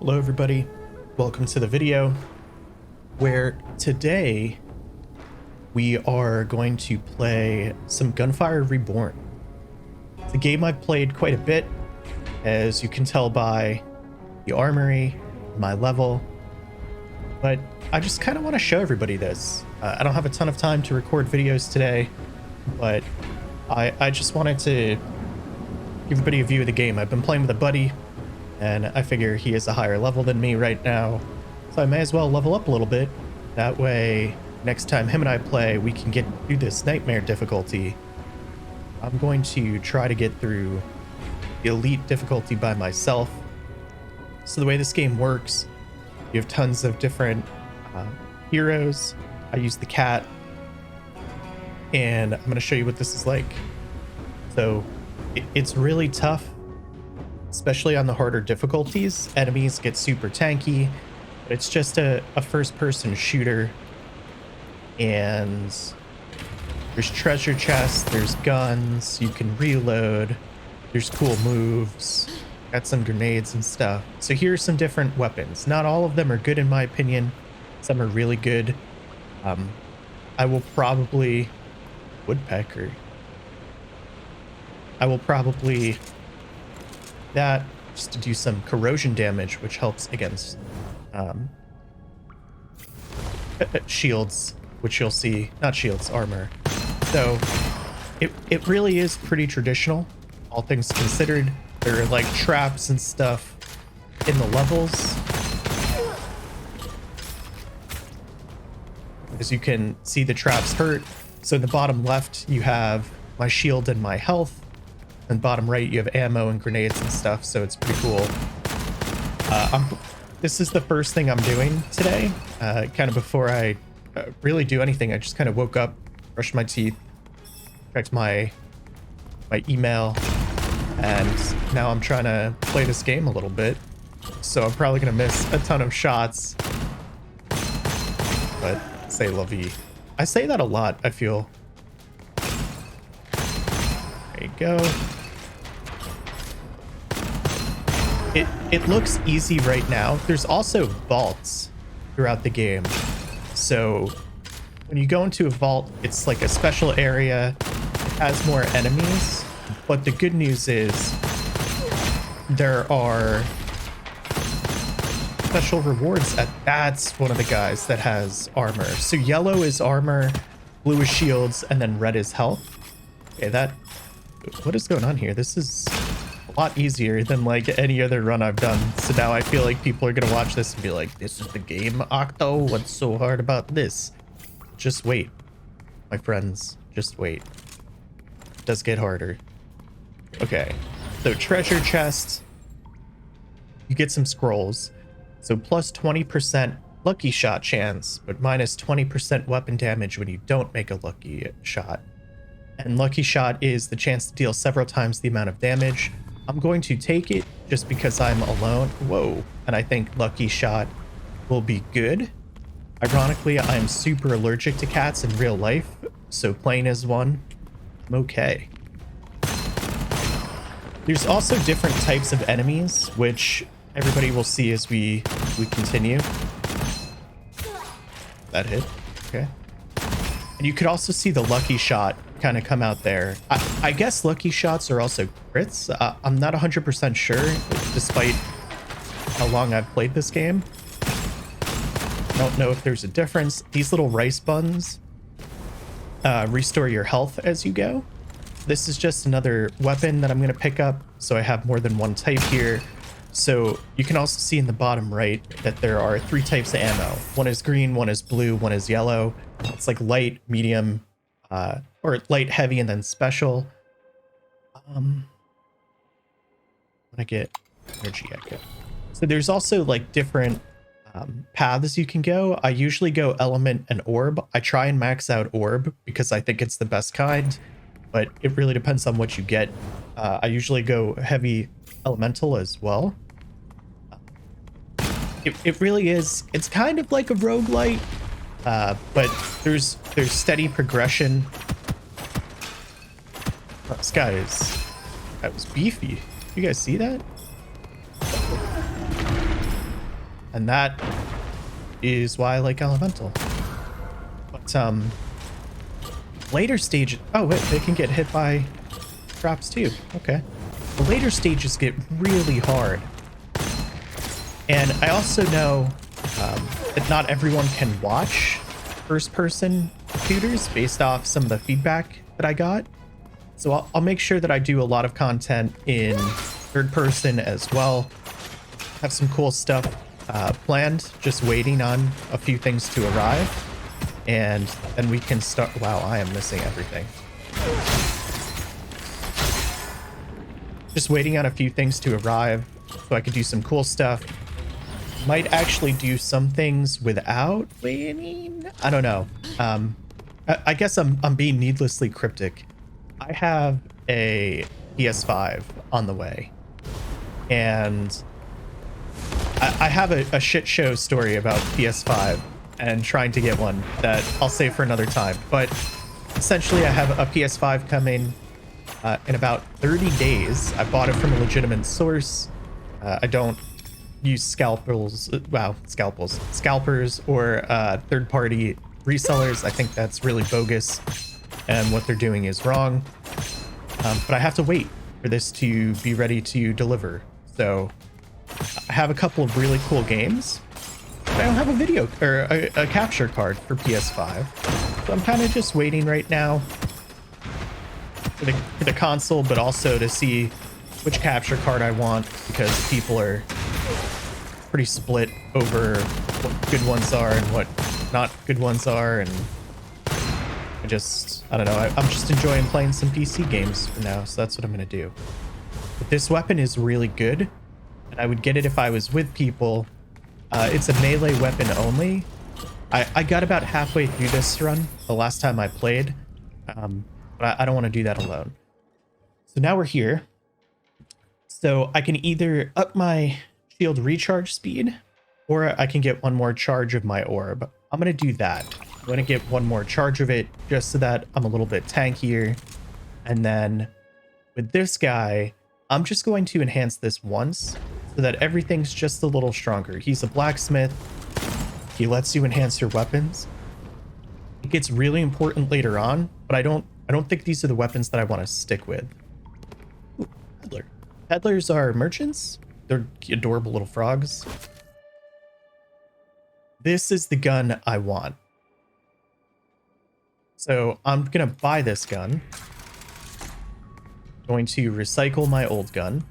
Hello everybody, welcome to the video where today we are going to play some Gunfire Reborn. It's a game I've played quite a bit, as you can tell by the armory, my level, but I just kind of want to show everybody this. I don't have a ton of time to record videos today, but I just wanted to give everybody a view of the game. I've been playing with a buddy, and I figure he is a higher level than me right now, so I may as well level up a little bit. That way, next time him and I play, we can get through this nightmare difficulty. I'm going to try to get through the elite difficulty by myself. So the way this game works, you have tons of different heroes. I use the cat, and I'm going to show you what this is like. So it's really tough, especially on the harder difficulties. Enemies get super tanky, but it's just a first-person shooter, and there's treasure chests, there's guns, you can reload, there's cool moves, got some grenades and stuff. So here are some different weapons. Not all of them are good in my opinion. Some are really good. I will probably woodpecker. I will probably that just to do some corrosion damage, which helps against shields, which you'll see, not shields, armor. So it really is pretty traditional, all things considered. There are like traps and stuff in the levels, as you can see the traps hurt. So in the bottom left you have my shield and my health, and bottom right you have ammo and grenades and stuff, so it's pretty cool. This is the first thing I'm doing today, kind of before I really do anything. I just kind of woke up, brushed my teeth, checked my email, and now I'm trying to play this game a little bit, so I'm probably gonna miss a ton of shots, but say la vie. I say that a lot, I feel. There you go. It looks easy right now. There's also vaults throughout the game. So when you go into a vault, it's like a special area. It has more enemies. But the good news is there are special rewards. That's one of the guys that has armor. So yellow is armor, blue is shields, and then red is health. Okay, what is going on here? This is a lot easier than like any other run I've done. So now I feel like people are gonna watch this and be like, this is the game, Octo, what's so hard about this? Just wait, my friends, just wait. It does get harder. Okay, so treasure chest, you get some scrolls. So plus 20% lucky shot chance, but minus 20% weapon damage when you don't make a lucky shot. And lucky shot is the chance to deal several times the amount of damage. I'm going to take it just because I'm alone. Whoa. And I think lucky shot will be good. Ironically, I'm super allergic to cats in real life, so playing as one, I'm okay. There's also different types of enemies, which everybody will see as we continue. That hit. Okay. And you could also see the lucky shot kind of come out there. I guess lucky shots are also crits. I'm not 100% sure, despite how long I've played this game. I don't know if there's a difference. These little rice buns restore your health as you go. This is just another weapon that I'm going to pick up, so I have more than one type here. So you can also see in the bottom right that there are 3 types of ammo. One is green, one is blue, one is yellow. It's like light, medium, or light, heavy, and then special. When I get energy echo. So there's also like different paths you can go. I usually go element and orb. I try and max out orb because I think it's the best kind, but it really depends on what you get. I usually go heavy elemental as well. It really is. It's kind of like a roguelite, but there's steady progression. Oh, this guy was beefy. You guys see that? And that is why I like elemental. But later stage, oh wait, they can get hit by traps too. Okay. The later stages get really hard. And I also know that not everyone can watch first person shooters based off some of the feedback that I got. So I'll make sure that I do a lot of content in third person as well. Have some cool stuff planned, just waiting on a few things to arrive. And then we can start. Wow, I am missing everything. Just waiting on a few things to arrive so I could do some cool stuff. Might actually do some things without waiting. I don't know. I guess I'm being needlessly cryptic. I have a PS5 on the way, and I have a shit show story about PS5 and trying to get one that I'll save for another time. But essentially, I have a PS5 coming in about 30 days. I bought it from a legitimate source. I don't use scalpers or third-party resellers. I think that's really bogus, and what they're doing is wrong. But I have to wait for this to be ready to deliver. So I have a couple of really cool games, but I don't have a video or a capture card for PS5. So I'm kind of just waiting right now for the console, but also to see which capture card I want, because people are pretty split over what good ones are and what not good ones are. And I don't know. I'm just enjoying playing some PC games for now, so that's what I'm gonna do. But this weapon is really good, and I would get it if I was with people. It's a melee weapon only. I got about halfway through this run the last time I played, but I don't want to do that alone. So now we're here. So I can either up my shield recharge speed, or I can get one more charge of my orb. I'm going to do that. I'm going to get one more charge of it just so that I'm a little bit tankier. And then with this guy, I'm just going to enhance this once so that everything's just a little stronger. He's a blacksmith. He lets you enhance your weapons. It gets really important later on, but I don't think these are the weapons that I want to stick with. Ooh, peddler. Peddlers are merchants. They're adorable little frogs. This is the gun I want. So I'm gonna buy this gun. Going to recycle my old gun.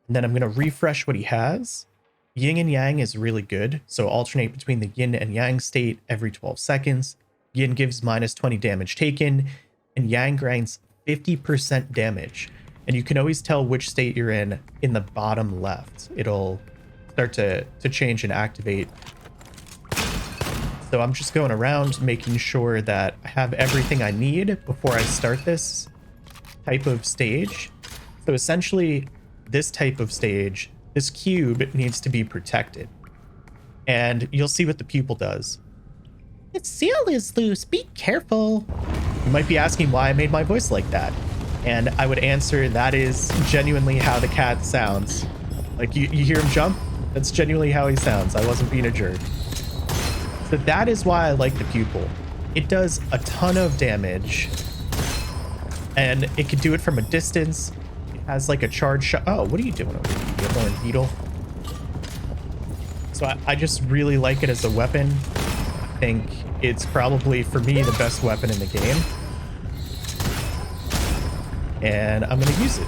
And then I'm gonna refresh what he has. Yin and Yang is really good. So alternate between the Yin and Yang state every 12 seconds. Yin gives minus 20 damage taken, and Yang grants 50% damage. And you can always tell which state you're in the bottom left. It'll start to change and activate. So I'm just going around making sure that I have everything I need before I start this type of stage. So essentially, this type of stage, this cube needs to be protected. And you'll see what the pupil does. Its seal is loose, be careful. You might be asking why I made my voice like that. And I would answer, that is genuinely how the cat sounds. Like you hear him jump? That's genuinely how he sounds. I wasn't being a jerk. So that is why I like the pupil. It does a ton of damage, and it can do it from a distance. It has like a charge shot. Oh, what are you doing over here, you annoying beetle? So I just really like it as a weapon. I think it's probably, for me, the best weapon in the game. And I'm going to use it.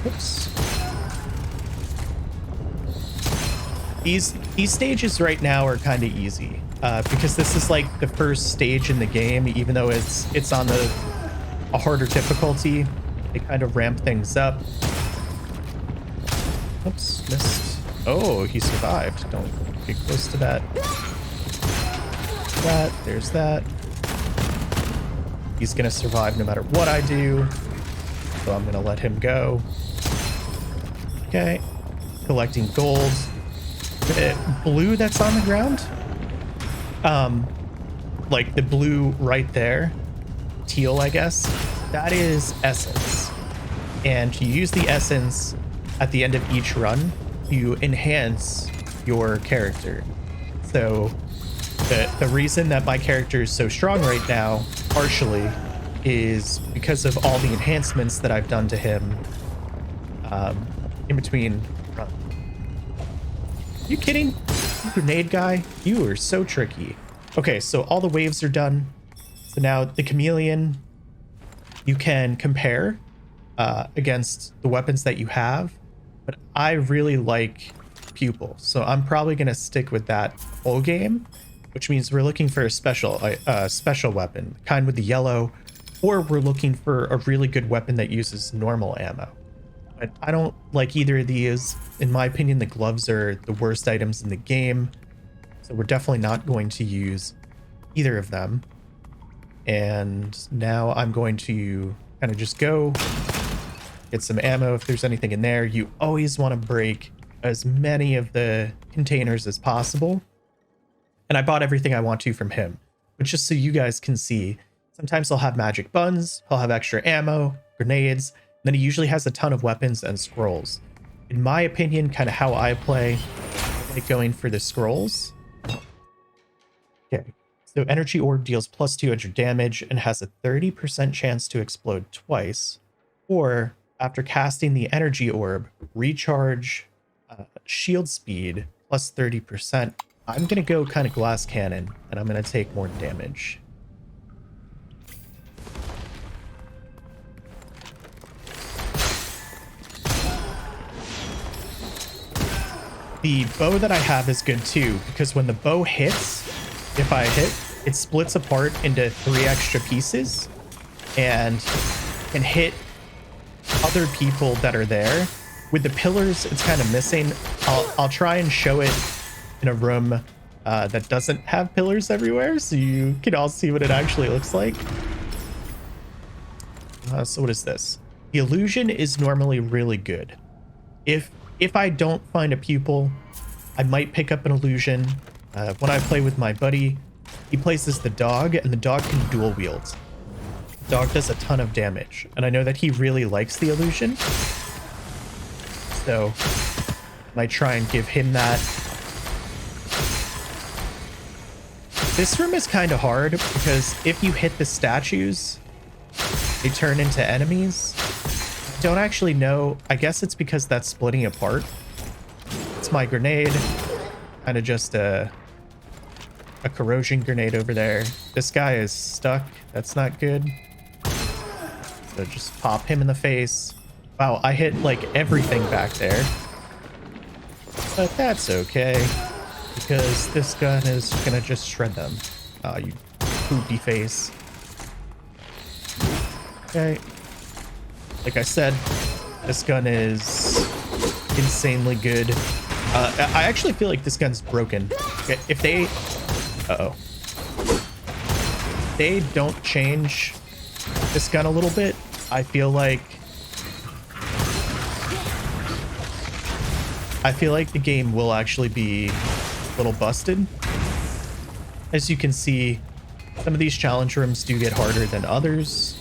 Oops. These stages right now are kind of easy because this is like the first stage in the game. Even though it's on a harder difficulty, they kind of ramp things up. Oops, missed. Oh, he survived. Don't get close to that. There's that. He's gonna survive no matter what I do, so I'm gonna let him go. Okay, collecting gold. The blue that's on the ground, like the blue right there, teal, I guess, that is essence. And you use the essence at the end of each run to enhance your character. So the reason that my character is so strong right now, partially, is because of all the enhancements that I've done to him in between runs. You kidding? Grenade guy? You are so tricky. Okay, so all the waves are done. So now the chameleon, you can compare against the weapons that you have, but I really like pupil, so I'm probably gonna stick with that whole game, which means we're looking for a special weapon, kind with the yellow, or we're looking for a really good weapon that uses normal ammo. But I don't like either of these. In my opinion, the gloves are the worst items in the game, so we're definitely not going to use either of them. And now I'm going to kind of just go get some ammo if there's anything in there. You always want to break as many of the containers as possible. And I bought everything I want to from him, but just so you guys can see, sometimes he'll have magic buns, he'll have extra ammo, grenades, and then he usually has a ton of weapons and scrolls. In my opinion, kind of how I play, I like going for the scrolls. Okay, so energy orb deals plus 200 damage and has a 30% chance to explode twice, or after casting the energy orb, recharge shield speed plus 30%. I'm gonna go kind of glass cannon, and I'm gonna take more damage. The bow that I have is good too, because when the bow hits, if I hit, it splits apart into 3 extra pieces and can hit other people that are there. With the pillars, it's kind of missing. I'll try and show it in a room that doesn't have pillars everywhere, so you can all see what it actually looks like. So what is this? The illusion is normally really good. If I don't find a pupil, I might pick up an illusion. When I play with my buddy, he plays as the dog, and the dog can dual wield. The dog does a ton of damage, and I know that he really likes the illusion. So I might try and give him that. This room is kind of hard because if you hit the statues, they turn into enemies. I don't actually know. I guess it's because that's splitting apart. It's my grenade. Kind of just a corrosion grenade over there. This guy is stuck. That's not good. So just pop him in the face. Wow, I hit like everything back there. But that's okay, because this gun is gonna just shred them. Oh, you poopy face. Okay. Like I said, this gun is insanely good. I actually feel like this gun's broken. Okay, if they... Uh-oh. If they don't change this gun a little bit, I feel like the game will actually be a little busted. As you can see, some of these challenge rooms do get harder than others.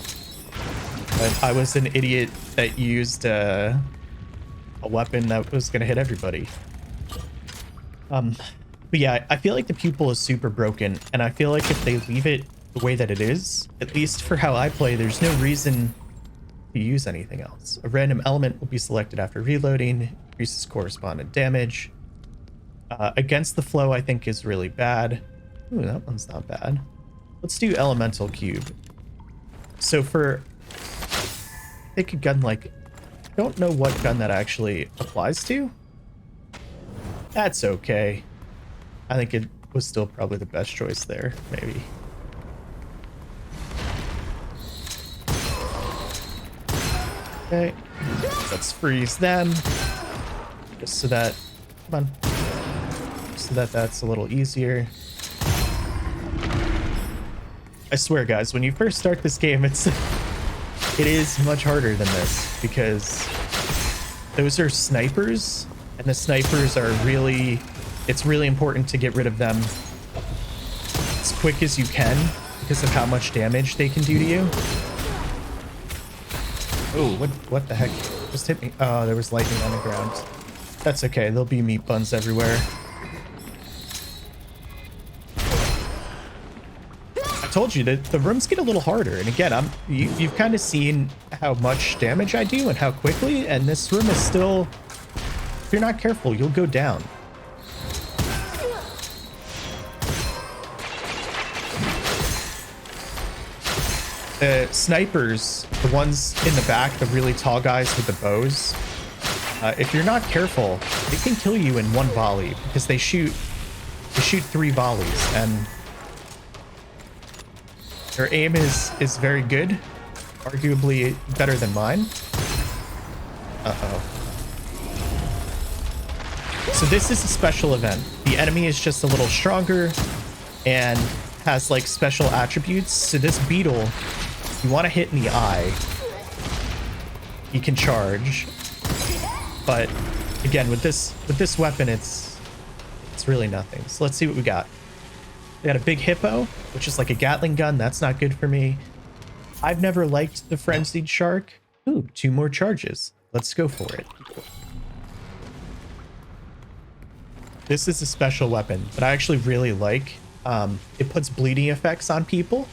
But I was an idiot that used a weapon that was going to hit everybody. But yeah, I feel like the pupil is super broken, and I feel like if they leave it the way that it is, at least for how I play, there's no reason to use anything else. A random element will be selected after reloading, increases correspondent damage. Against the flow, I think is really bad. Ooh, that one's not bad. Let's do elemental cube. So for, pick a gun like, I don't know what gun that actually applies to. That's okay. I think it was still probably the best choice there, maybe. Okay, let's freeze them. Just so that, come on. So that that's a little easier. I swear, guys, when you first start this game, it is much harder than this, because those are snipers, and the snipers are really, it's really important to get rid of them as quick as you can because of how much damage they can do to you. Oh, what the heck just hit me? Oh, there was lightning on the ground. That's okay, there'll be meat buns everywhere. told you that the rooms get a little harder. And again, you've kind of seen how much damage I do and how quickly. And this room is still, if you're not careful, you'll go down. The snipers, the ones in the back, the really tall guys with the bows, if you're not careful, they can kill you in one volley because they shoot 3 volleys, and their aim is very good, arguably better than mine. Uh-oh. So this is a special event. The enemy is just a little stronger and has like special attributes. So this beetle, you want to hit in the eye, you can charge, but again with this weapon it's really nothing. So let's see what we got. We got a big hippo, which is like a Gatling gun. That's not good for me. I've never liked the frenzied shark. Ooh, 2 more charges. Let's go for it. This is a special weapon that I actually really like. It puts bleeding effects on people,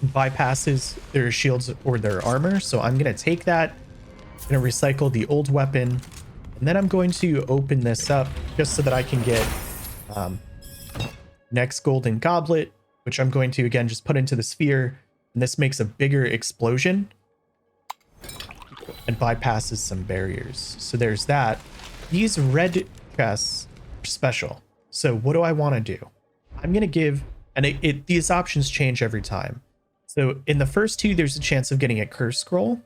bypasses their shields or their armor. So I'm going to take that, I'm going to recycle the old weapon, and then I'm going to open this up just so that I can get next golden goblet, which I'm going to again just put into the sphere, and this makes a bigger explosion and bypasses some barriers. So there's that. These red chests are special. So what do I want to do? I'm going to give, and these options change every time. So in the first 2, there's a chance of getting a curse scroll,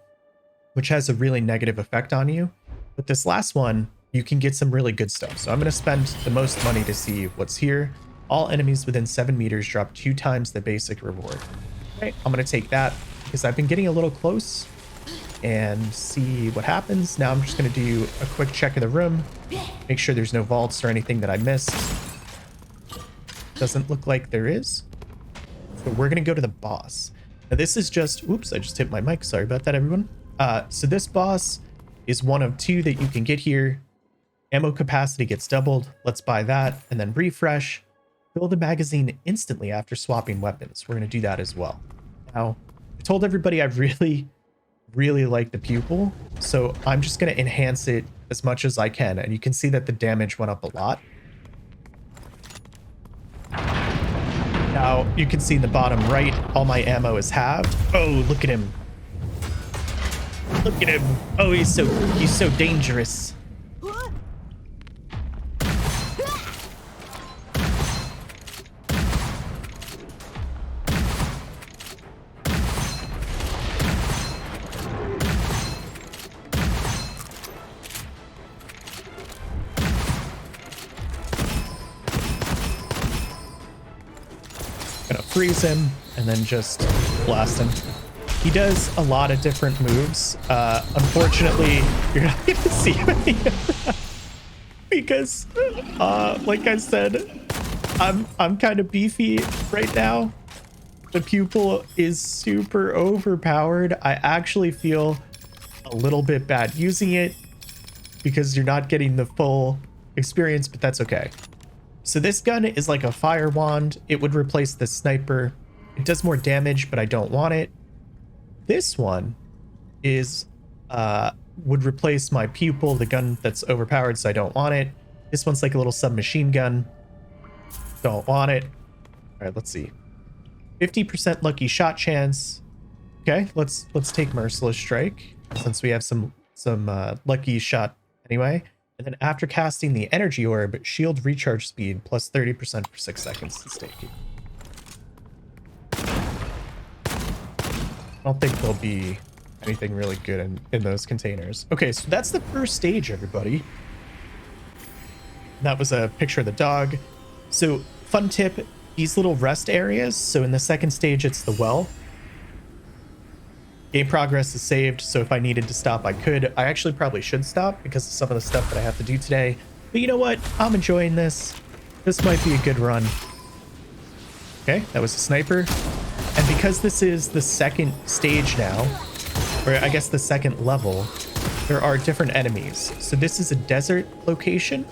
which has a really negative effect on you. But this last one, you can get some really good stuff. So I'm going to spend the most money to see what's here. All enemies within 7 meters drop 2 times the basic reward. Okay, I'm going to take that because I've been getting a little close and see what happens. Now I'm just going to do a quick check of the room, make sure there's no vaults or anything that I missed. Doesn't look like there is. So we're going to go to the boss. Now this is just, oops, I just hit my mic. Sorry about that, everyone. So this boss is one of 2 that you can get here. Ammo capacity gets doubled. Let's buy that and then refresh. Fill the magazine instantly after swapping weapons. We're going to do that as well. Now, I told everybody I really like the pupil, so I'm just going to enhance it as much as I can. And you can see that the damage went up a lot. Now, you can see in the bottom right, all my ammo is halved. Oh, look at him. Look at him. Oh, he's so dangerous. Gonna freeze him and then just blast him. He does a lot of different moves. Unfortunately, you're not gonna see any of that because, like I said, I'm kind of beefy right now. The pupil is super overpowered. I actually feel a little bit bad using it because you're not getting the full experience, but that's okay. So this gun is like a fire wand. It would replace the sniper. It does more damage, but I don't want it. This one is would replace my pupil, the gun that's overpowered, so I don't want it. This one's like a little submachine gun. Don't want it. All right, let's see. 50% lucky shot chance. Okay, let's take Merciless Strike since we have some lucky shot anyway. And then after casting the energy orb, shield recharge speed plus 30% for 6 seconds to stake. I don't think there'll be anything really good in those containers. Okay, so that's the first stage, everybody. That was a picture of the dog. So fun tip, these little rest areas. So in the second stage, it's the well. Game progress is saved, so if I needed to stop, I could. I actually probably should stop because of some of the stuff that I have to do today. But you know what? I'm enjoying this. This might be a good run. Okay, that was a sniper. And because this is the second stage now, or I guess the second level, there are different enemies. So this is a desert location.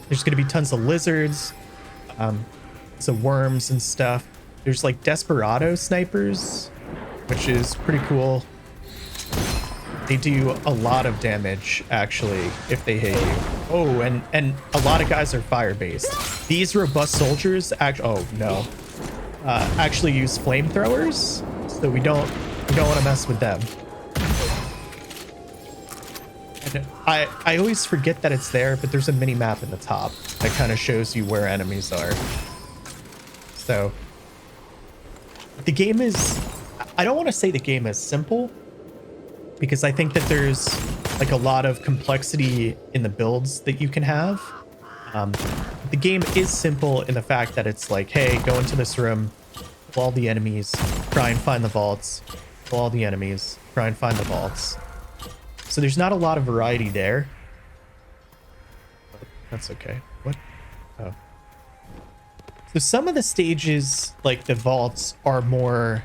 There's going to be tons of lizards, some worms and stuff. There's like Desperado snipers, which is pretty cool. They do a lot of damage, actually, if they hit you. Oh, and a lot of guys are fire-based. These robust soldiers, actually use flamethrowers, so we don't want to mess with them. And I always forget that it's there, but there's a mini map in the top that kind of shows you where enemies are. So the game is, I don't want to say the game is simple, because I think that there's like a lot of complexity in the builds that you can have. The game is simple in the fact that it's like, hey, go into this room, kill all the enemies, try and find the vaults, kill all the enemies, try and find the vaults. So there's not a lot of variety there. That's okay. What? Oh. So some of the stages, like the vaults, are more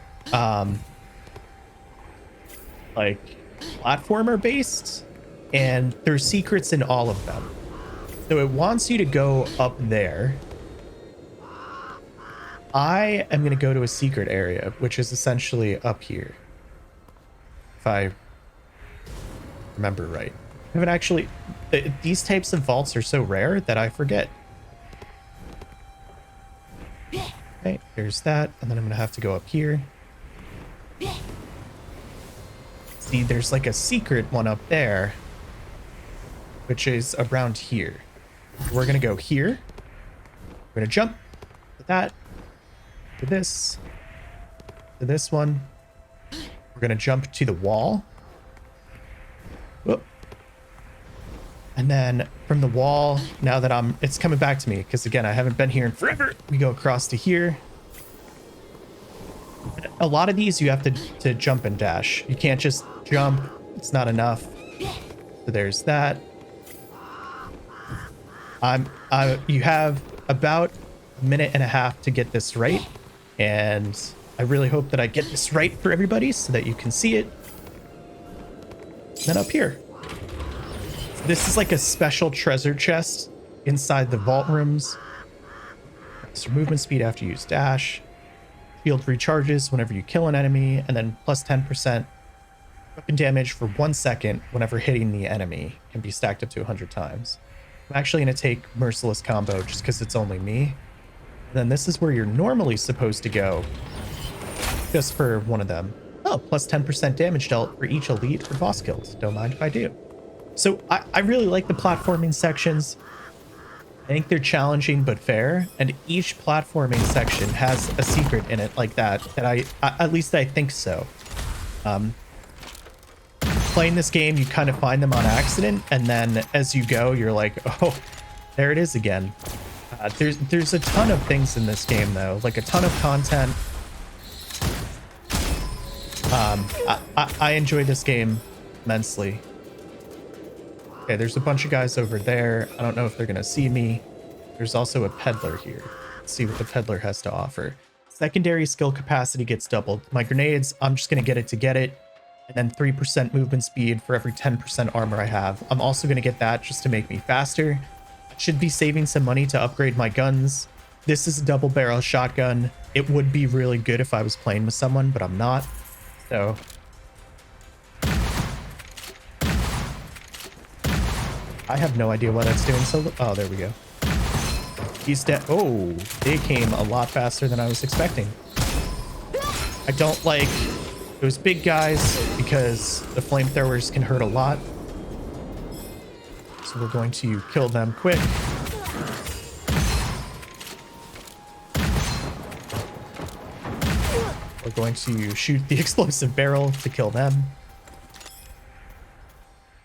like platformer based, and there's secrets in all of them. So it wants you to go up there. I am going to go to a secret area, which is essentially up here, if I remember right. I haven't actually, these types of vaults are so rare that I forget. Okay, there's that, and then I'm gonna have to go up here. See, there's like a secret one up there, which is around here. We're gonna go here. We're gonna jump to that, to this one. We're gonna jump to the wall. Whoop. And then from the wall, now that it's coming back to me, because again, I haven't been here in forever. We go across to here. A lot of these you have to jump and dash. You can't just jump. It's not enough. So there's that. You have about a minute and a half to get this right. And I really hope that I get this right for everybody so that you can see it. And then up here. This is like a special treasure chest inside the vault rooms. So movement speed after you use dash. Shield recharges whenever you kill an enemy, and then plus 10% weapon damage for 1 second whenever hitting the enemy can be stacked up to 100 times. I'm actually going to take Merciless Combo just because it's only me. And then this is where you're normally supposed to go, just for one of them. Oh, plus 10% damage dealt for each elite or boss kills. Don't mind if I do. So I really like the platforming sections. I think they're challenging but fair, and each platforming section has a secret in it like that I at least I think so. Playing this game, you kind of find them on accident, and then as you go, you're like, oh, there it is again. There's a ton of things in this game though, like a ton of content. I enjoy this game immensely. Okay, there's a bunch of guys over there. I don't know if they're gonna see me. There's also a peddler here. Let's see what the peddler has to offer. Secondary skill capacity gets doubled. My grenades, I'm just gonna get it to get it. And then 3% movement speed for every 10% armor I have. I'm also gonna get that just to make me faster. I should be saving some money to upgrade my guns. This is a double barrel shotgun. It would be really good if I was playing with someone, but I'm not. So I have no idea why that's doing so. Oh, there we go. He's dead. Oh, they came a lot faster than I was expecting. I don't like those big guys because the flamethrowers can hurt a lot. So we're going to kill them quick. We're going to shoot the explosive barrel to kill them.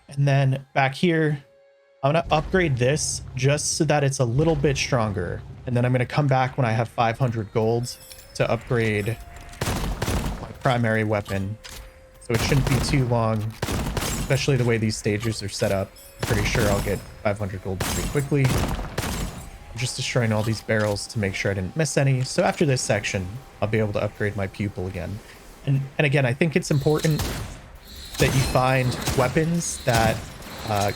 And then back here, I'm going to upgrade this just so that it's a little bit stronger. And then I'm going to come back when I have 500 gold to upgrade my primary weapon. So it shouldn't be too long, especially the way these stages are set up. I'm pretty sure I'll get 500 gold pretty quickly. I'm just destroying all these barrels to make sure I didn't miss any. So after this section, I'll be able to upgrade my pupil again. And again, I think it's important that you find weapons that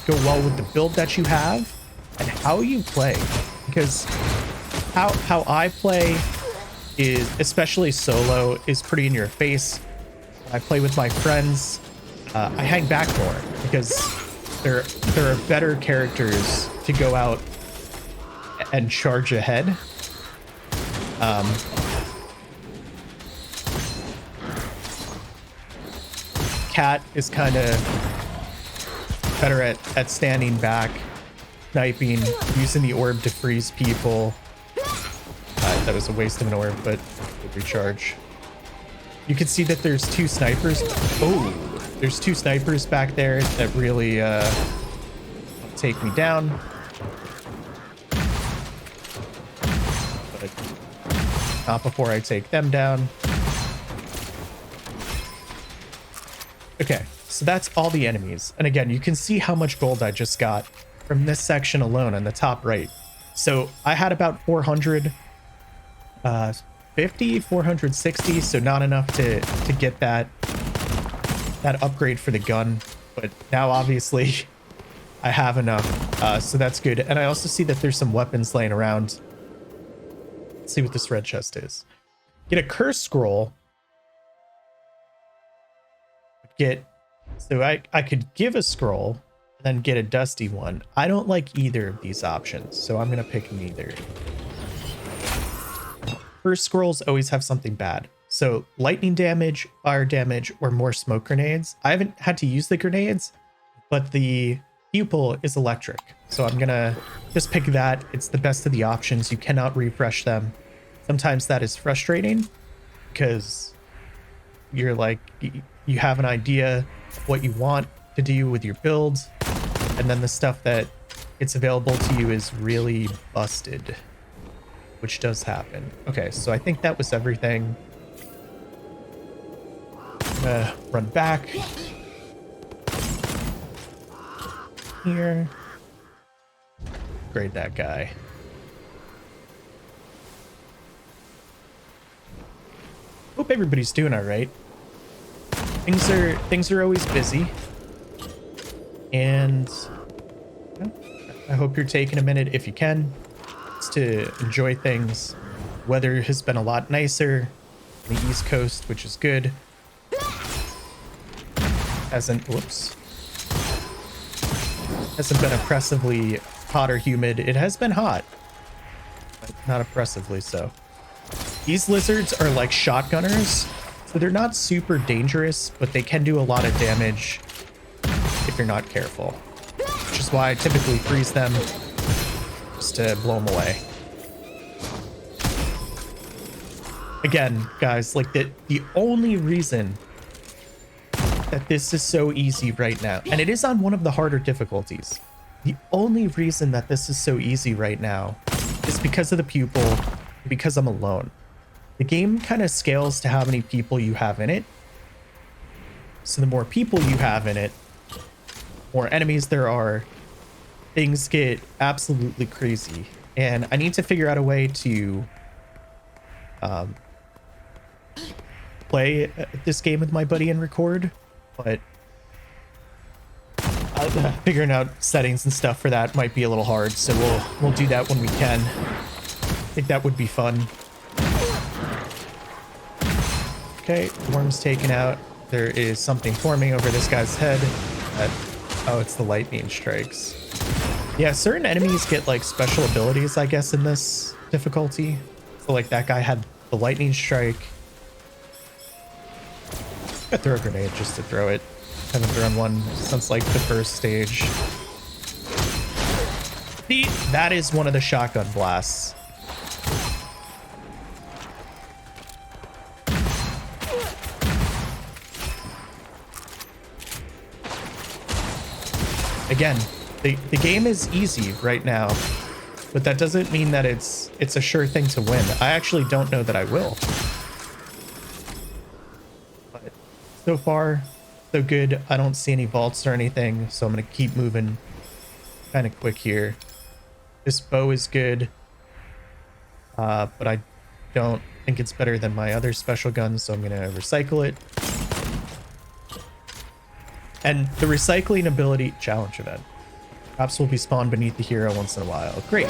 go well with the build that you have and how you play, because how I play is, especially solo, is pretty in your face. When I play with my friends, I hang back more because there are better characters to go out and charge ahead. Cat is kind of better at standing back, sniping, using the orb to freeze people. That was a waste of an orb, but good recharge. You can see that there's two snipers. Oh, there's two snipers back there that really take me down. But not before I take them down. Okay, so that's all the enemies. And again, you can see how much gold I just got from this section alone on the top right. So I had about 450, 460, so not enough to get that upgrade for the gun. But now obviously I have enough, so that's good. And I also see that there's some weapons laying around. Let's see what this red chest is. Get a curse scroll. So I could give a scroll and then get a dusty one. I don't like either of these options, so I'm gonna pick neither. First scrolls always have something bad. So lightning damage, fire damage, or more smoke grenades. I haven't had to use the grenades, but the pupil is electric. So I'm gonna just pick that. It's the best of the options. You cannot refresh them. Sometimes that is frustrating because you're like, you have an idea of what you want to do with your build, and then the stuff that it's available to you is really busted, which does happen. Okay, so I think that was everything. I'm gonna run back here. Grade that guy. Hope everybody's doing all right. Things are always busy, and I hope you're taking a minute, if you can, to enjoy things. Weather has been a lot nicer on the East Coast, which is good. Hasn't been oppressively hot or humid. It has been hot, but not oppressively so. These lizards are like shotgunners, so they're not super dangerous, but they can do a lot of damage if you're not careful, which is why I typically freeze them just to blow them away. Again, guys, like the only reason that this is so easy right now, and it is on one of the harder difficulties, the only reason that this is so easy right now is because of the pupil, because I'm alone. The game kind of scales to how many people you have in it. So the more people you have in it, more enemies there are, things get absolutely crazy. And I need to figure out a way to play this game with my buddy and record, but figuring out settings and stuff for that might be a little hard. So we'll do that when we can. I think that would be fun. Okay, worm's taken out. There is something forming over this guy's head. Oh, it's the lightning strikes. Yeah, certain enemies get like special abilities, I guess, in this difficulty. So like that guy had the lightning strike. I throw a grenade just to throw it. Haven't thrown one since like the first stage. That is one of the shotgun blasts. Again, the game is easy right now, but that doesn't mean that it's a sure thing to win. I actually don't know that I will. But so far, so good. I don't see any vaults or anything, so I'm going to keep moving kind of quick here. This bow is good, but I don't think it's better than my other special guns, so I'm going to recycle it. And the recycling ability challenge event. Perhaps will be spawned beneath the hero once in a while. Great.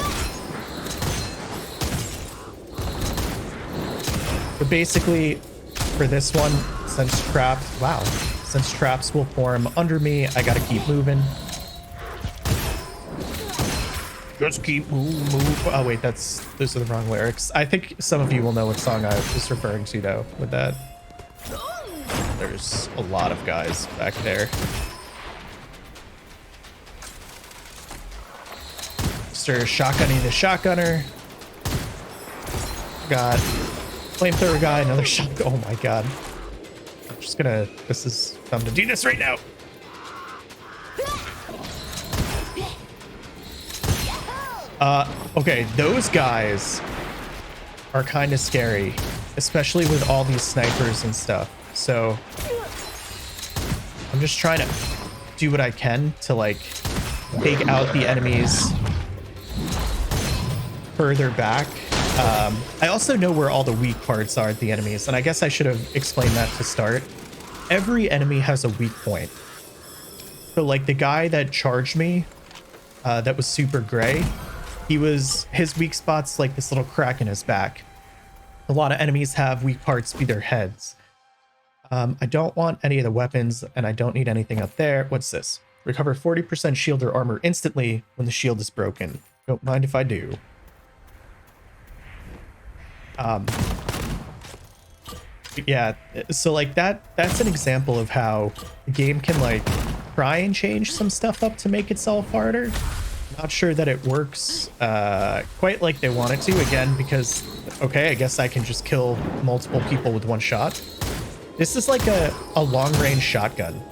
But basically, for this one, since traps will form under me, I gotta keep moving. Just keep move. Oh wait, those are the wrong lyrics. I think some of you will know what song I was referring to though with that. There's a lot of guys back there. Mr. Shotgunning the shotgunner. Got flamethrower guy, another shot. Oh my god. I'm just gonna, I'm gonna do this right now. Okay, those guys are kind of scary, especially with all these snipers and stuff. So I'm just trying to do what I can to like take out the enemies further back. I also know where all the weak parts are at the enemies, and I guess I should have explained that to start. Every enemy has a weak point. So like the guy that charged me, that was super gray, his weak spot's like this little crack in his back. A lot of enemies have weak parts be their heads. I don't want any of the weapons, and I don't need anything up there. What's this? Recover 40% shield or armor instantly when the shield is broken. Don't mind if I do. Yeah, so like that's an example of how the game can like try and change some stuff up to make itself harder. Not sure that it works quite like they want it to, again, because okay, I guess I can just kill multiple people with one shot. This is like a long-range shotgun.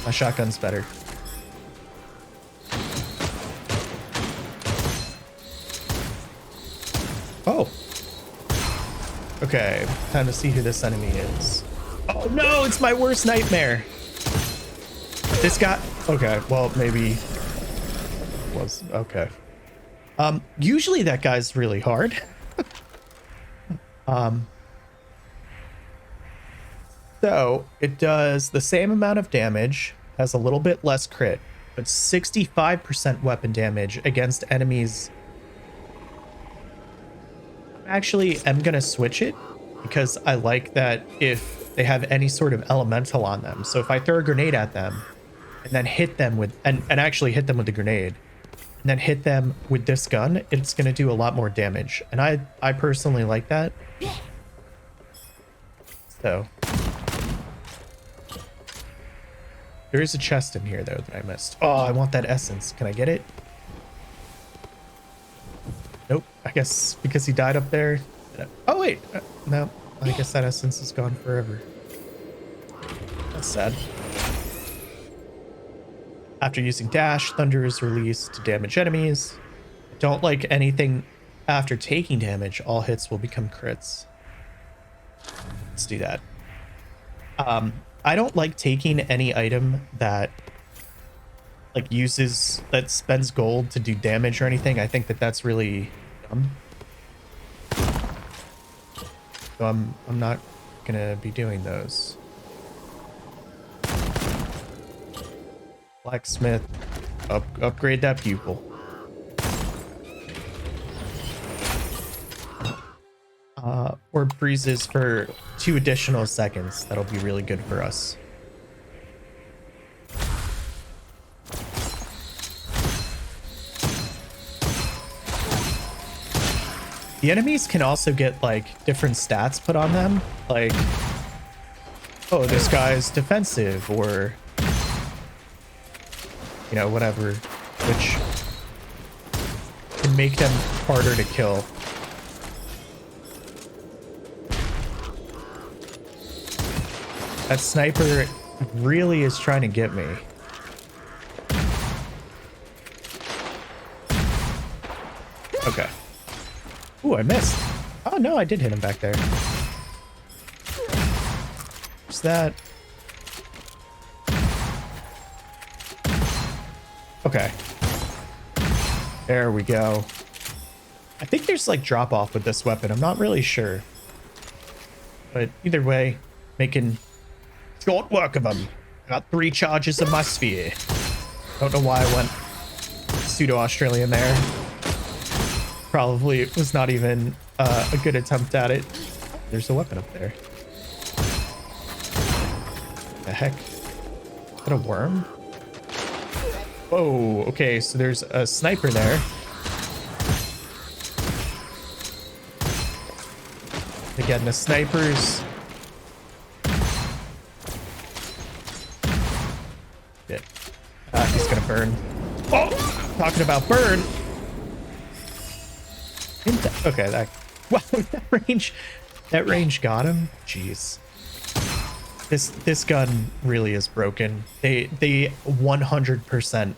My shotgun's better. Oh. Okay, time to see who this enemy is. Oh no, it's my worst nightmare. This guy, okay, well, maybe was, okay. Usually that guy's really hard. So it does the same amount of damage, has a little bit less crit, but 65% weapon damage against enemies. Actually, I'm gonna switch it because I like that if they have any sort of elemental on them. So if I throw a grenade at them and then hit them with, and actually hit them with the grenade, and then hit them with this gun, it's gonna do a lot more damage. And I personally like that. So there is a chest in here though that I missed. Oh, I want that essence. Can I get it? Nope. I guess because he died up there. Oh wait, no. I guess that essence is gone forever. That's sad. After using dash, thunder is released to damage enemies. Don't like anything after taking damage. All hits will become crits. Let's do that. I don't like taking any item that like that spends gold to do damage or anything. I think that that's really dumb. So I'm not gonna be doing those. Blacksmith, upgrade that pupil. Or breezes for 2 additional seconds. That'll be really good for us. The enemies can also get like different stats put on them, like, oh, this guy's defensive, or you know, whatever, which can make them harder to kill. That sniper really is trying to get me. Okay. Ooh, I missed. Oh no, I did hit him back there. What's that? Okay. There we go. I think there's like drop off with this weapon. I'm not really sure. But either way, making short work of them. I got 3 charges of my sphere. Don't know why I went pseudo-Australian there. Probably was not even a good attempt at it. There's a weapon up there. The heck? Is that a worm? Whoa, okay, so there's a sniper there. Again, the snipers. Shit. He's gonna burn. Oh! Talking about burn! Okay, wow, that range got him. Jeez. This gun really is broken. They 100%.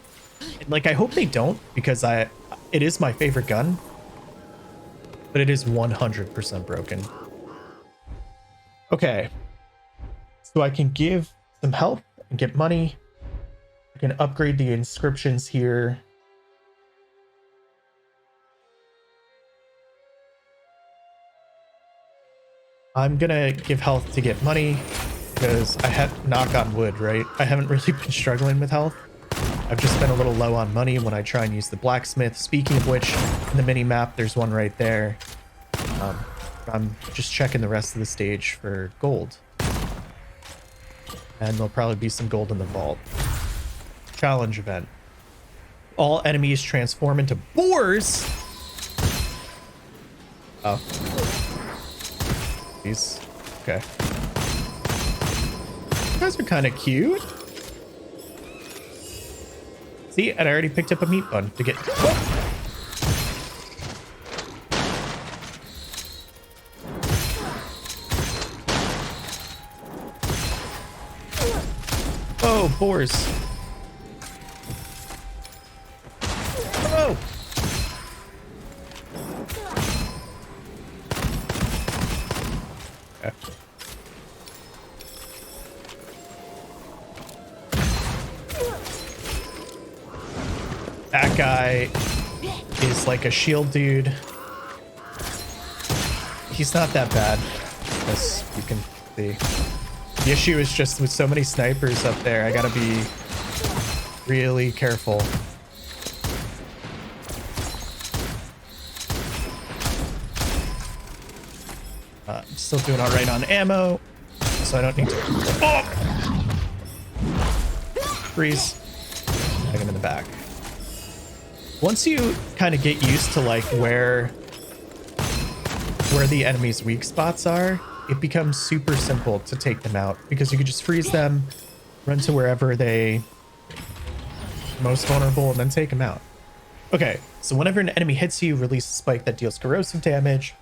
Like, I hope they don't, because it is my favorite gun, but it is 100% broken. Okay, so I can give some help and get money. I can upgrade the inscriptions here. I'm gonna give health to get money because I have, knock on wood, right? I haven't really been struggling with health. I've just been a little low on money when I try and use the blacksmith. Speaking of which, in the mini map, there's one right there. I'm just checking the rest of the stage for gold. And there'll probably be some gold in the vault. Challenge event. All enemies transform into boars. Oh. These. Okay. You guys are kind of cute. See, and I already picked up a meat bun to get. Oh, boars. Oh. Okay. That guy is like a shield dude. He's not that bad, as you can see. The issue is just with so many snipers up there, I gotta be really careful. I'm still doing all right on ammo, so I don't need to. Oh! Freeze. Tag him in the back. Once you kind of get used to like where the enemy's weak spots are, it becomes super simple to take them out because you can just freeze them, run to wherever they most vulnerable, and then take them out. Okay, so whenever an enemy hits you, release a spike that deals corrosive damage.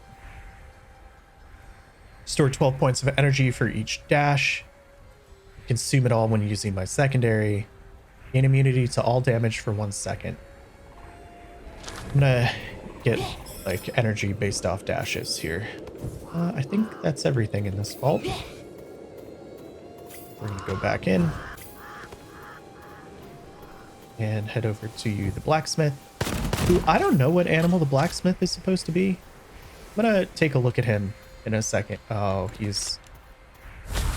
Store 12 points of energy for each dash. Consume it all when using my secondary. Gain immunity to all damage for 1 second. I'm gonna get like energy based off dashes here. I think that's everything in this vault. We're gonna go back in and head over to the blacksmith, who I don't know what animal the blacksmith is supposed to be. I'm gonna take a look at him in a second. Oh, he's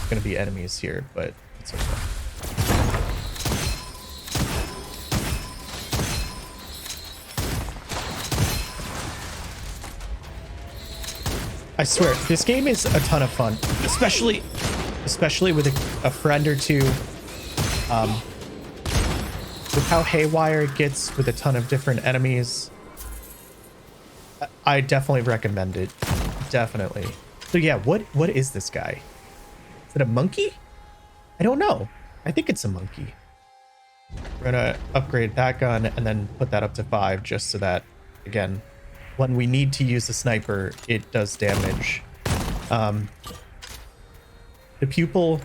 gonna be enemies here, but it's okay. I swear, this game is a ton of fun, especially with a friend or two. With how haywire it gets with a ton of different enemies, I definitely recommend it. Definitely. So yeah, what is this guy? Is it a monkey? I don't know. I think it's a monkey. We're gonna upgrade that gun and then put that up to 5 just so that, again, when we need to use a sniper, it does damage. The pupil,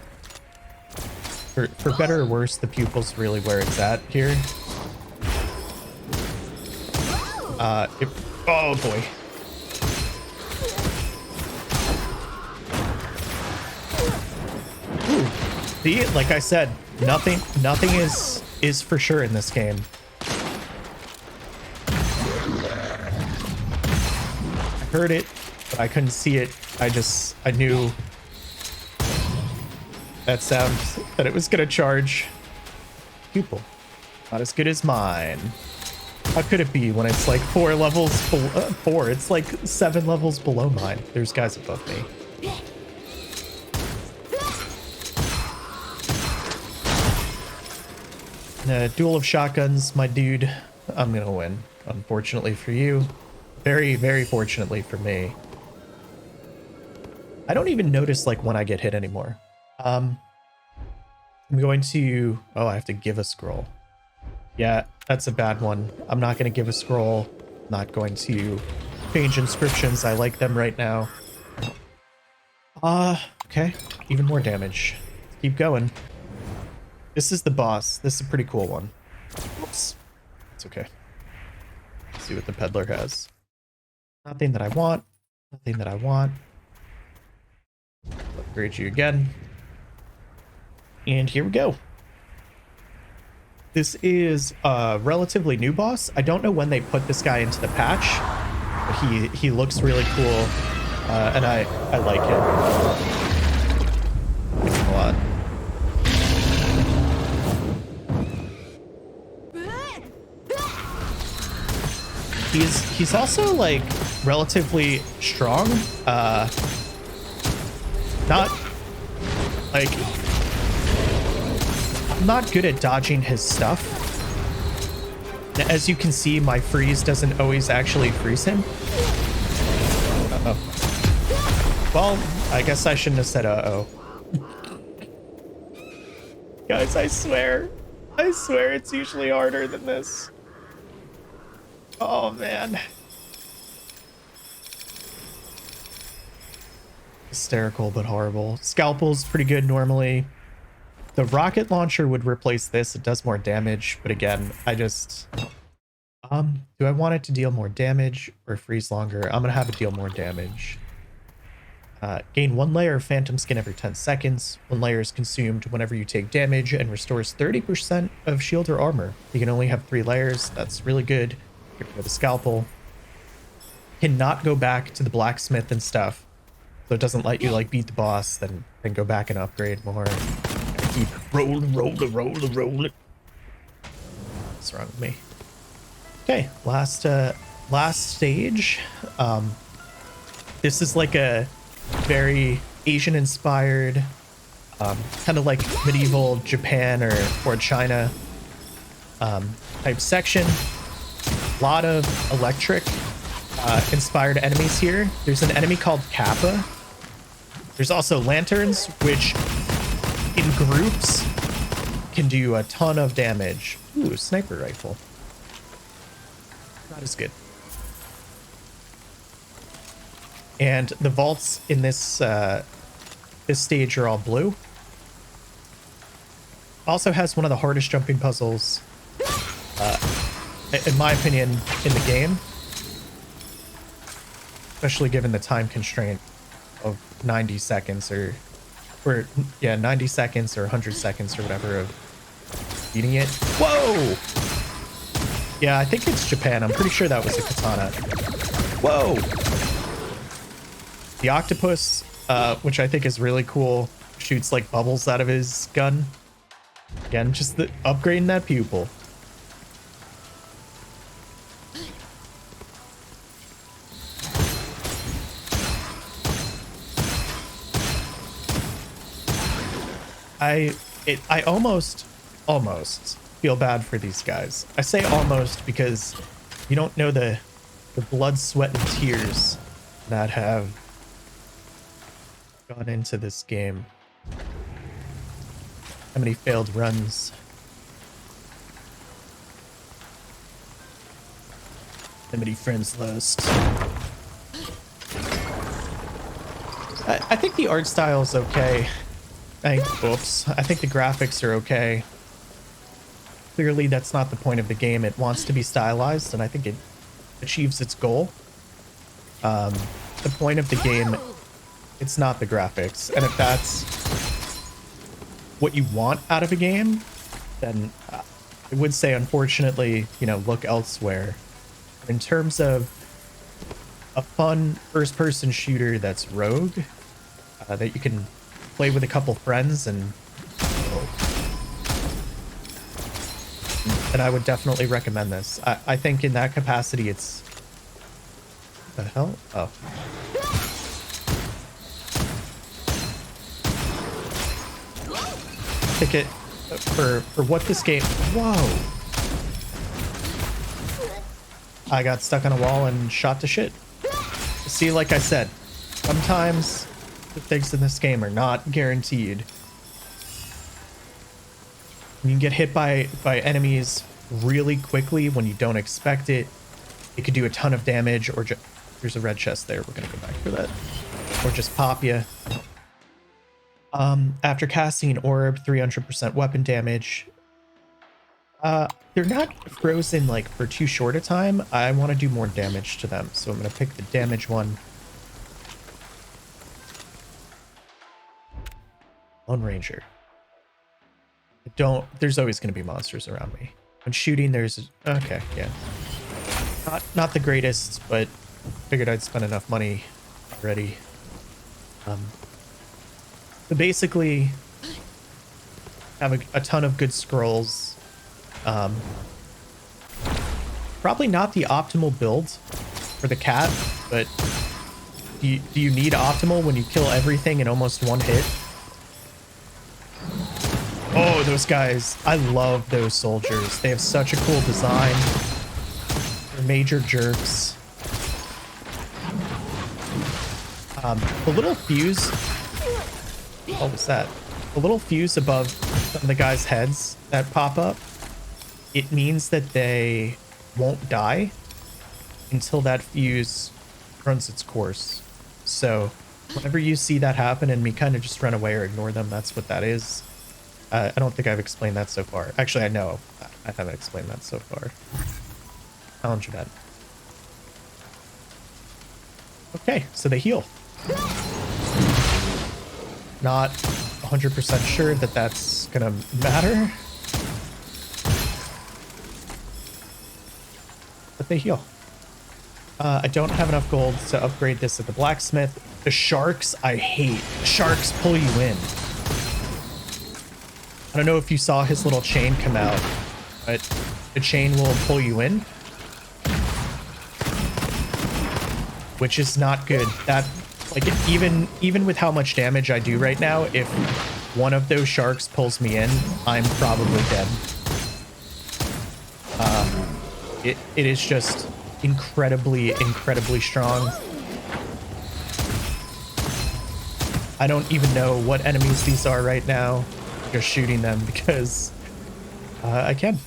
for better or worse, the pupil's really where it's at here. Oh boy. Ooh. See, like I said, nothing is for sure in this game. Heard it, but I couldn't see it. I knew that sound, that it was gonna charge. Pupil, not as good as mine. How could it be when it's like 4 levels below, 4? It's like 7 levels below mine. There's guys above me. Duel of shotguns, my dude. I'm gonna win. Unfortunately for you. Very, very fortunately for me. I don't even notice like when I get hit anymore. I'm going to... Oh, I have to give a scroll. Yeah, that's a bad one. I'm not going to give a scroll. Not going to change inscriptions. I like them right now. Okay. Even more damage. Let's keep going. This is the boss. This is a pretty cool one. Oops. It's okay. Let's see what the peddler has. Nothing that I want. Nothing that I want. Upgrade you again. And here we go. This is a relatively new boss. I don't know when they put this guy into the patch, but he looks really cool, and I like him. Like him a lot. He's also like relatively strong. Not like... I'm not good at dodging his stuff. As you can see, my freeze doesn't always actually freeze him. Uh-oh. Well, I guess I shouldn't have said uh-oh. Guys, I swear it's usually harder than this. Oh, man. Hysterical, but horrible. Scalpel's pretty good normally. The rocket launcher would replace this. It does more damage, but again, I just... do I want it to deal more damage or freeze longer? I'm gonna have it deal more damage. Gain 1 layer of phantom skin every 10 seconds. 1 layer is consumed whenever you take damage and restores 30% of shield or armor. You can only have 3 layers. That's really good. Get rid of the scalpel. Cannot go back to the blacksmith and stuff. So it doesn't let you like beat the boss, then go back and upgrade more. Keep rolling. What's wrong with me? Okay, last stage. This is like a very Asian inspired, kind of like medieval Japan or China type section. A lot of electric inspired enemies here. There's an enemy called Kappa. There's also lanterns, which in groups can do a ton of damage. Ooh, sniper rifle. Not as good. And the vaults in this this stage are all blue. Also has one of the hardest jumping puzzles, in my opinion, in the game. Especially given the time constraint of 90 seconds or 90 seconds or 100 seconds or whatever of beating it. Whoa! Yeah, I think it's Japan. I'm pretty sure that was a katana. Whoa! The octopus, which I think is really cool, shoots like bubbles out of his gun. Again, just upgrading that pupil. I almost feel bad for these guys. I say almost because you don't know the blood, sweat, and tears that have gone into this game. How many failed runs? How many friends lost? I think the art style is okay. I think the graphics are okay. Clearly, that's not the point of the game. It wants to be stylized, and I think it achieves its goal. The point of the game, it's not the graphics. And if that's what you want out of a game, then I would say, unfortunately, look elsewhere. In terms of a fun first-person shooter that's rogue, that you can play with a couple friends and then I would definitely recommend this. I think in that capacity, it's... What the hell? Oh. Pick it for what this game... Whoa! I got stuck on a wall and shot to shit. See, like I said, sometimes the things in this game are not guaranteed. You can get hit by enemies really quickly when you don't expect it. It could do a ton of damage, or just... There's a red chest there. We're going to go back for that. Or just pop you. After casting an orb, 300% weapon damage. They're not frozen like for too short a time. I want to do more damage to them, so I'm going to pick the damage one. Lone Ranger. There's always going to be monsters around me. When shooting, there's... Okay, yeah. Not the greatest, but figured I'd spend enough money already. So basically, have a ton of good scrolls. Probably not the optimal build for the cat, but do you need optimal when you kill everything in almost one hit? Oh, those guys. I love those soldiers. They have such a cool design. They're major jerks. The little fuse... What was that? The little fuse above some of the guys' heads that pop up, it means that they won't die until that fuse runs its course. So whenever you see that happen and me kind of just run away or ignore them, that's what that is. I don't think I've explained that so far. Actually, I know I haven't explained that so far. Challenge event. Okay, so they heal. Not 100% sure that that's gonna matter, but they heal. I don't have enough gold to upgrade this at the blacksmith. The sharks, I hate. Sharks pull you in. I don't know if you saw his little chain come out, but the chain will pull you in, which is not good. That, like, even with how much damage I do right now, if one of those sharks pulls me in, I'm probably dead. It is just incredibly strong. I don't even know what enemies these are right now. I'm just shooting them because I can.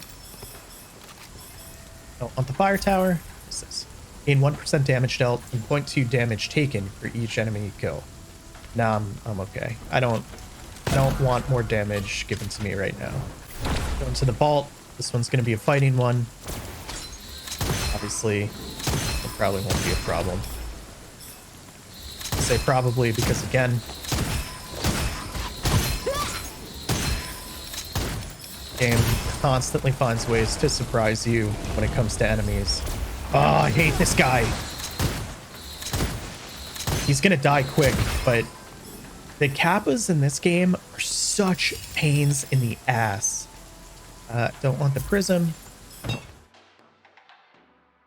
Oh, on the fire tower, what's this? Gain 1% damage dealt and 0.2 damage taken for each enemy you kill. Nah, I'm okay. I don't want more damage given to me right now. Going to the vault. This one's going to be a fighting one. Obviously, it probably won't be a problem. I say probably because, again, game constantly finds ways to surprise you when it comes to enemies. Oh, I hate this guy. He's gonna die quick, but the kappas in this game are such pains in the ass. Don't want the prism.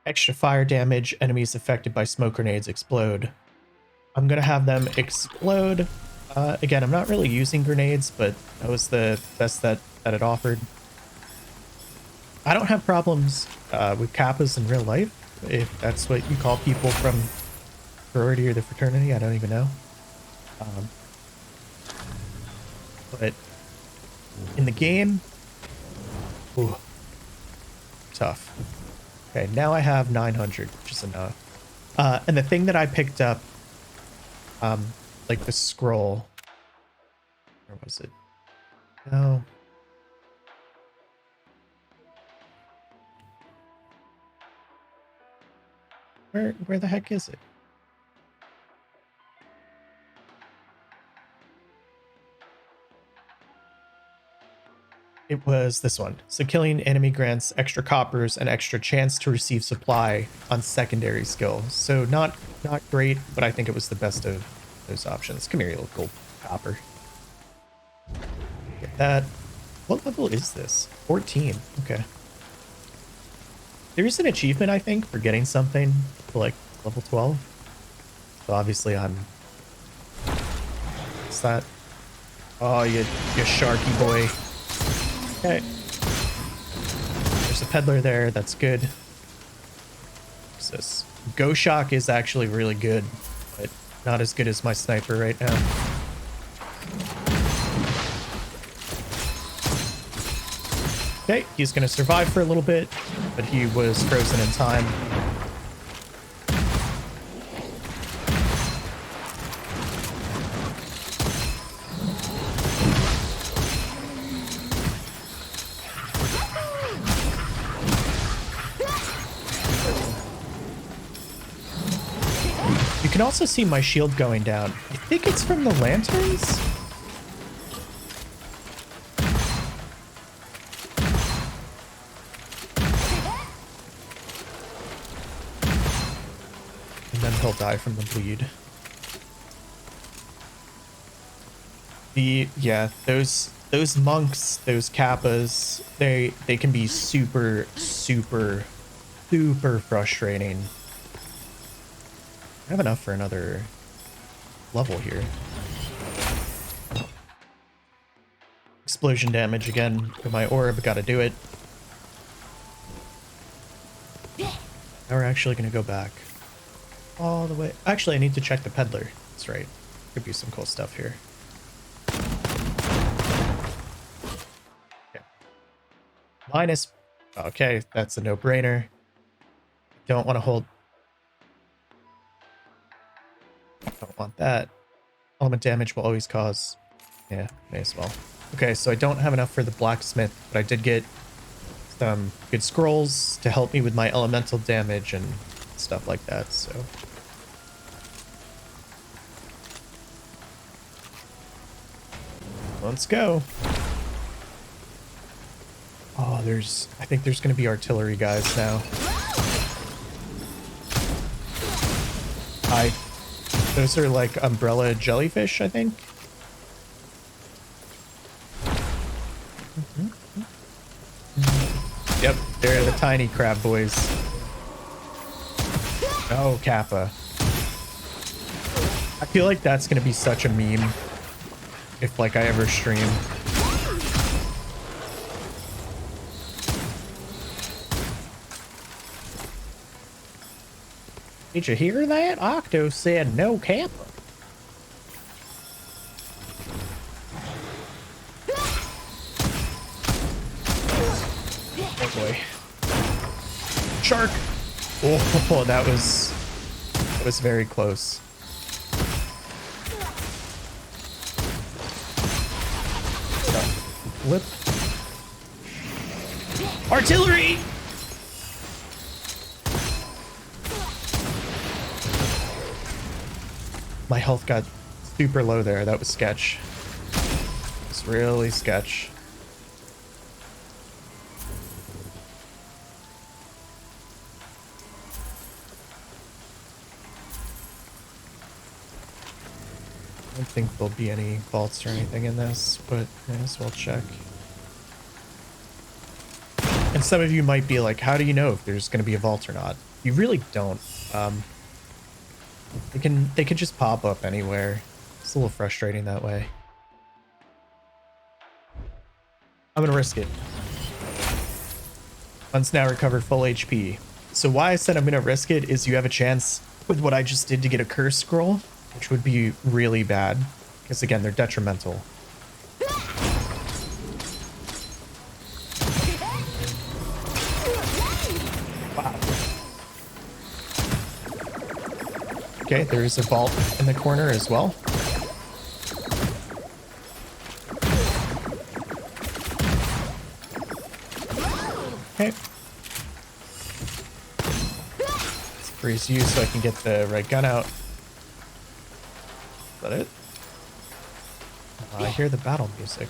Extra fire damage. Enemies affected by smoke grenades explode. I'm gonna have them explode. Again, I'm not really using grenades, but that was the best that it offered. I don't have problems with kappas in real life, if that's what you call people from sorority or the fraternity. I don't even know. But in the game, ooh, tough. Okay, now I have 900, which is enough. And the thing that I picked up, like the scroll, where was it? No. Where the heck is it? It was this one. So killing enemy grants extra coppers and extra chance to receive supply on secondary skill. So not great, but I think it was the best of those options. Come here, you little gold copper. Get that. What level is this? 14. Okay. There's an achievement, I think, for getting something to like level 12. So obviously I'm... What's that? Oh, you sharky boy. Okay. There's a peddler there. That's good. What's this? Go Shock is actually really good, but not as good as my sniper right now. Okay, he's going to survive for a little bit, but he was frozen in time. You can also see my shield going down. I think it's from the lanterns? And then he'll die from the bleed. Yeah, those monks, those kappas, they can be super frustrating. I have enough for another level here. Explosion damage again with my orb, gotta do it. Now we're actually gonna go back all the way. Actually, I need to check the peddler. That's right. Could be some cool stuff here. Okay. Minus. Okay, that's a no-brainer. Don't want to hold. Don't want that. Element damage will always cause. Yeah, may as well. Okay, so I don't have enough for the blacksmith, but I did get some good scrolls to help me with my elemental damage and stuff like that, so. Let's go. Oh, I think there's going to be artillery guys now. Hi. Those are like umbrella jellyfish, I think. Yep, they're the tiny crab boys. Oh, Kappa. I feel like that's gonna be such a meme if like I ever stream. Did you hear that? Octo said no Kappa. Oh boy. Shark! Oh, that was very close. Flip. Artillery! My health got super low there. That was sketch. It's really sketch. I don't think there'll be any vaults or anything in this, but may as well check. And some of you might be like, how do you know if there's going to be a vault or not? You really don't. They can just pop up anywhere. It's a little frustrating that way. I'm gonna risk it. Once now recovered full HP. So why I said I'm gonna risk it is you have a chance with what I just did to get a curse scroll, which would be really bad because again they're detrimental. Wow. Okay, there is a vault in the corner as well. Okay. Let's freeze you so I can get the right gun out. Is that it? I hear the battle music.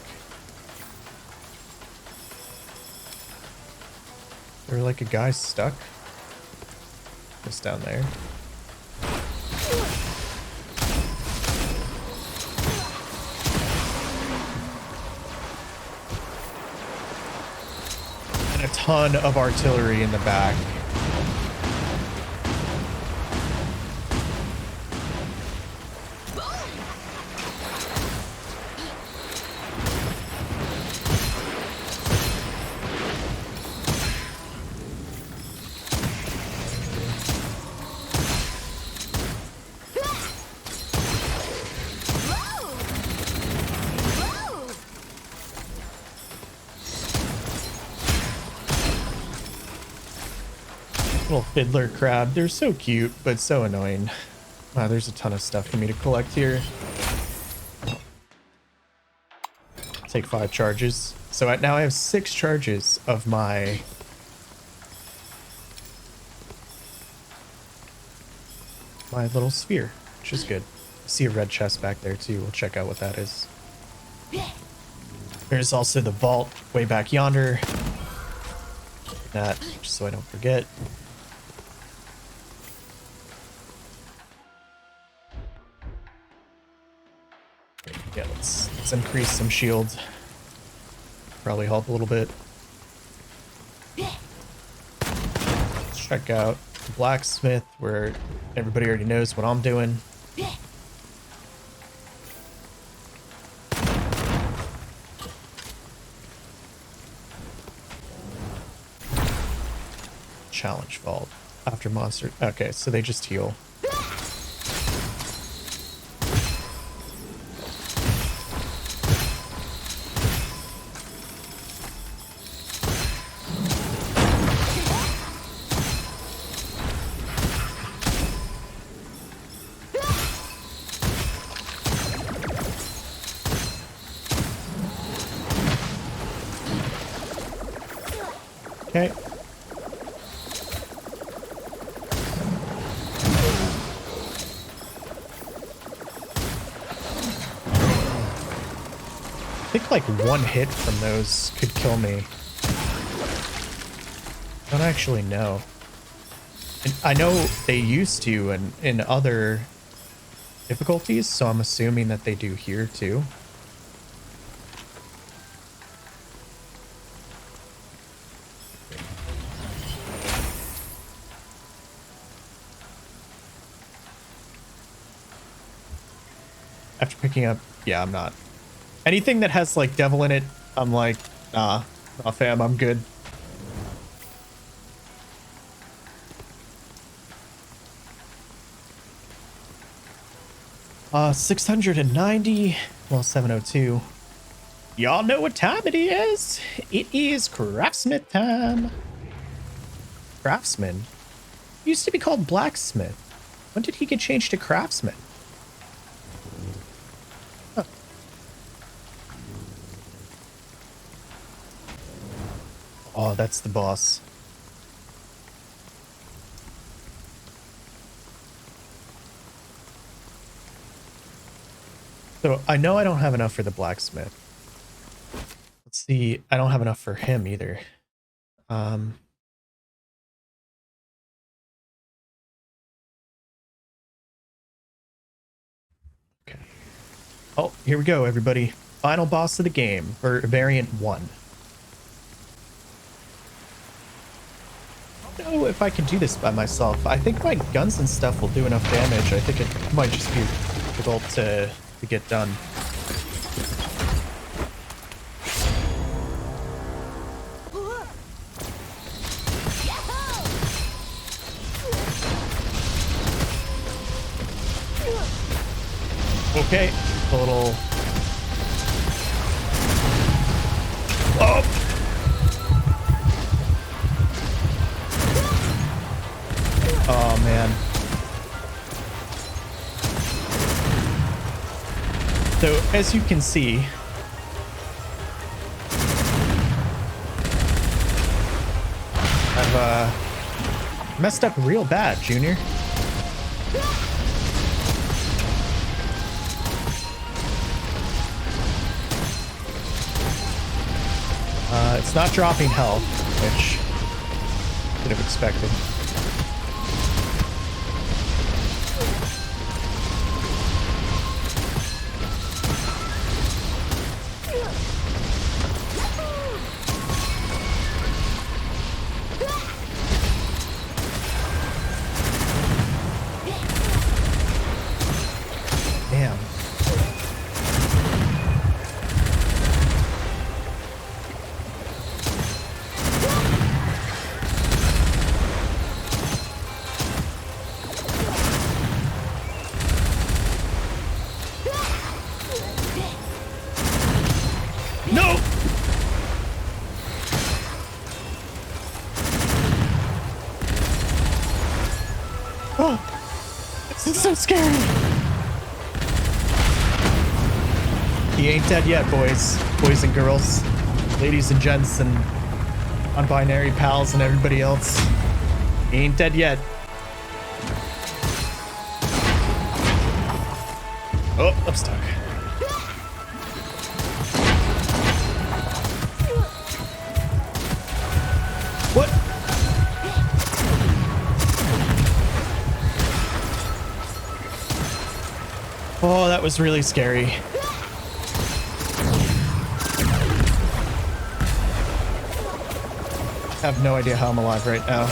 Is there like a guy stuck? Just down there. And a ton of artillery in the back. Little fiddler crab. They're so cute, but so annoying. Wow, there's a ton of stuff for me to collect here. Take 5 charges. So now I have 6 charges of my... my little sphere, which is good. I see a red chest back there too. We'll check out what that is. There's also the vault way back yonder. That, just so I don't forget. Yeah, let's increase some shields. Probably help a little bit. Let's check out the blacksmith where everybody already knows what I'm doing. Challenge vault after monster. Okay, so they just heal. Okay. I think like one hit from those could kill me. I don't actually know. And I know they used to in other difficulties, so I'm assuming that they do here too. After picking up, yeah, I'm not. Anything that has like devil in it, I'm like, nah fam, I'm good. Uh, 690, well, 702. Y'all know what time it is. It is craftsmith time. Craftsman? Used to be called blacksmith. When did he get changed to craftsman? Huh. Oh, that's the boss. So I know I don't have enough for the blacksmith. Let's see. I don't have enough for him either. Okay. Oh, here we go, everybody. Final boss of the game, or variant 1. I don't know if I can do this by myself. I think my guns and stuff will do enough damage. I think it might just be difficult to get done. Okay, a little... Oh! Oh, man. So, as you can see, I've messed up real bad, Junior. It's not dropping health, which I could have expected. Damn. Oh, this is so scary. He ain't dead yet, boys and girls, ladies and gents, and non-binary pals and everybody else. He ain't dead yet. Oh, I'm stuck. What? Oh, that was really scary. I have no idea how I'm alive right now.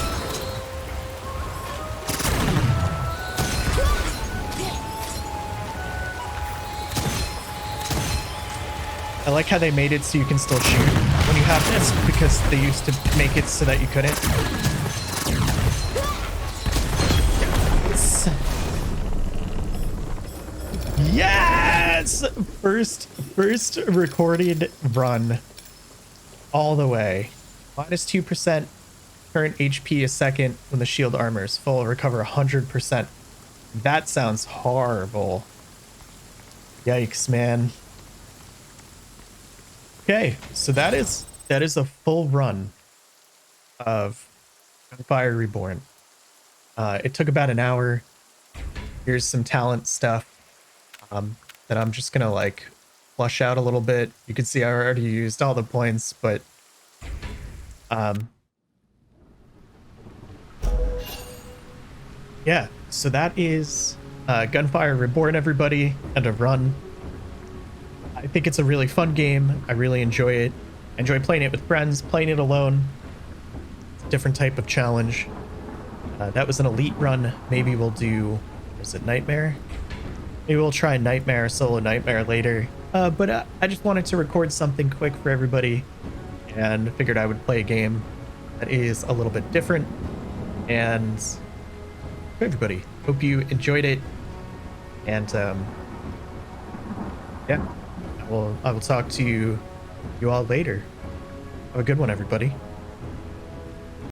I like how they made it so you can still shoot when you have this, because they used to make it so that you couldn't. Yes! First recorded run all the way. Minus 2% current HP a second when the shield armor is full. Recover 100%. That sounds horrible. Yikes, man. Okay, so that is a full run of GUNFIRE Reborn. It took about an hour. Here's some talent stuff that I'm just gonna like flush out a little bit. You can see I already used all the points, but yeah, so that is GUNFIRE Reborn, everybody, and a run. I think it's a really fun game. I really enjoy it. I enjoy playing it with friends, playing it alone. It's a different type of challenge. That was an elite run. Maybe we'll do, is it Nightmare? Maybe we'll try Nightmare, solo Nightmare later. But I just wanted to record something quick for everybody and figured I would play a game that is a little bit different. And for everybody, hope you enjoyed it. And yeah. I will talk to you all later. Have a good one, everybody.